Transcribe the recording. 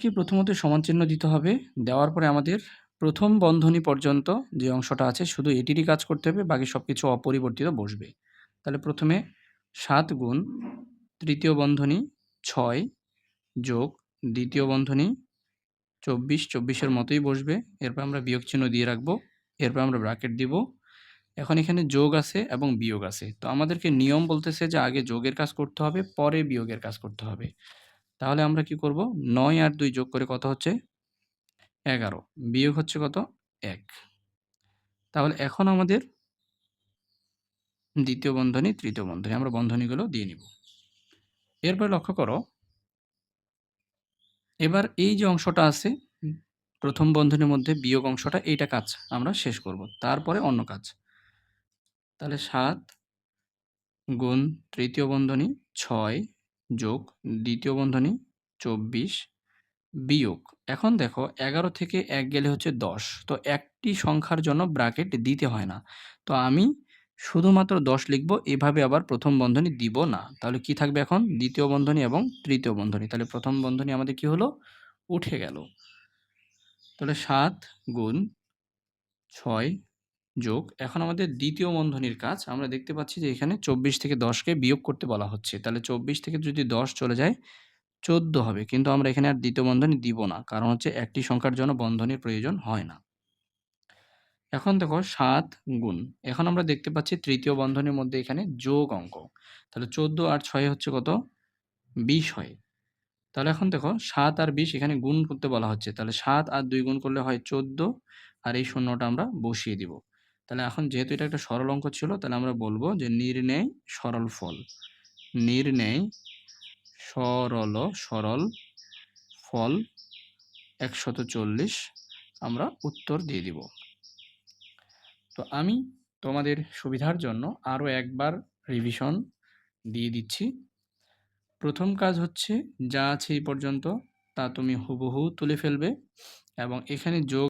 আমাদেরকে প্রথমত সমান চিহ্ন দিতে হবে। দেওয়ার পরে আমাদের প্রথম বন্ধনী পর্যন্ত যে অংশটা আছে শুধু এটিরই কাজ করতে হবে, বাকি সব কিছু অপরিবর্তিত বসবে। তাহলে প্রথমে ৭ গুণ তৃতীয় বন্ধনী ৬ যোগ দ্বিতীয় বন্ধনী ২৪, ২৪-এর মতোই বসবে। এরপর আমরা বিয়োগ চিহ্ন দিয়ে রাখবো। এরপর আমরা ব্র্যাকেট দিব। এখন এখানে যোগ আছে এবং বিয়োগ আছে। তো আমাদেরকে নিয়ম বলতেছে যে আগে যোগের কাজ করতে হবে, পরে বিয়োগের কাজ করতে হবে। তাহলে আমরা কি করব? ৯ আর ২ যোগ করে কত হচ্ছে? ১১। বিয়োগ হচ্ছে কত? ১। তাহলে এখন আমাদের দ্বিতীয় বন্ধনী, তৃতীয় বন্ধনী আমরা বন্ধনীগুলো দিয়ে নিব। এরপর লক্ষ্য করো, এবার এই যে অংশটা আছে প্রথম বন্ধনীর মধ্যে বিয়োগ অংশটা, এইটা কাজ আমরা শেষ করব। তারপরে অন্য কাজ। তাহলে ৭ গুণ তৃতীয় বন্ধনী ৬ যোগ দ্বিতীয় বন্ধনী ২৪ বিয়োগ। এখন দেখো ১১ থেকে ১ গেলে হচ্ছে ১০। তো একটি সংখ্যার জন্য ব্র্যাকেট দিতে হয় না। তো আমি শুধুমাত্র ১০ লিখব, এভাবে আবার প্রথম বন্ধনী দিব না। তাহলে কি থাকবে এখন? দ্বিতীয় বন্ধনী এবং তৃতীয় বন্ধনী। তাহলে প্রথম বন্ধনী আমাদের কি হলো? উঠে গেল। তাহলে ৭ গুণ ৬ যোগ, এখন আমাদের দ্বিতীয় বন্ধনীর কাজ। আমরা দেখতে পাচ্ছি যে এখানে ২৪ থেকে ১০কে বিয়োগ করতে বলা হচ্ছে। তাহলে ২৪ থেকে যদি ১০ চলে যায় ১৪ হবে। কিন্তু আমরা এখানে আর দ্বিতীয় বন্ধনী দিব না। কারণ হচ্ছে একটি সংখ্যার জন্য বন্ধনীর প্রয়োজন হয় না। এখন দেখো ৭ গুণ। এখন আমরা দেখতে পাচ্ছি তৃতীয় বন্ধনীর মধ্যে এখানে যোগ অঙ্ক। তাহলে ১৪ আর ৬ হচ্ছে কত? ২০ হয়। তাহলে এখন দেখো ৭ আর ২০ এখানে গুণ করতে বলা হচ্ছে। তাহলে ৭ আর ২ গুণ করলে হয় ১৪, আর এই শূন্যটা আমরা বসিয়ে দিব। তাহলে এখন যেহেতু এটা একটা সরল অঙ্ক ছিল, তাহলে আমরা বলব যে নির্ণেয় সরল ফল। নির্ণেয় সরল ফল ১৪০ আমরা উত্তর দিয়ে দিব। তো আমি তোমাদের সুবিধার জন্য আরও একবার রিভিশন দিয়ে দিচ্ছি। প্রথম কাজ হচ্ছে যা আছে এই পর্যন্ত তা তুমি হুবহু তুলে ফেলবে এবং এখানে যোগ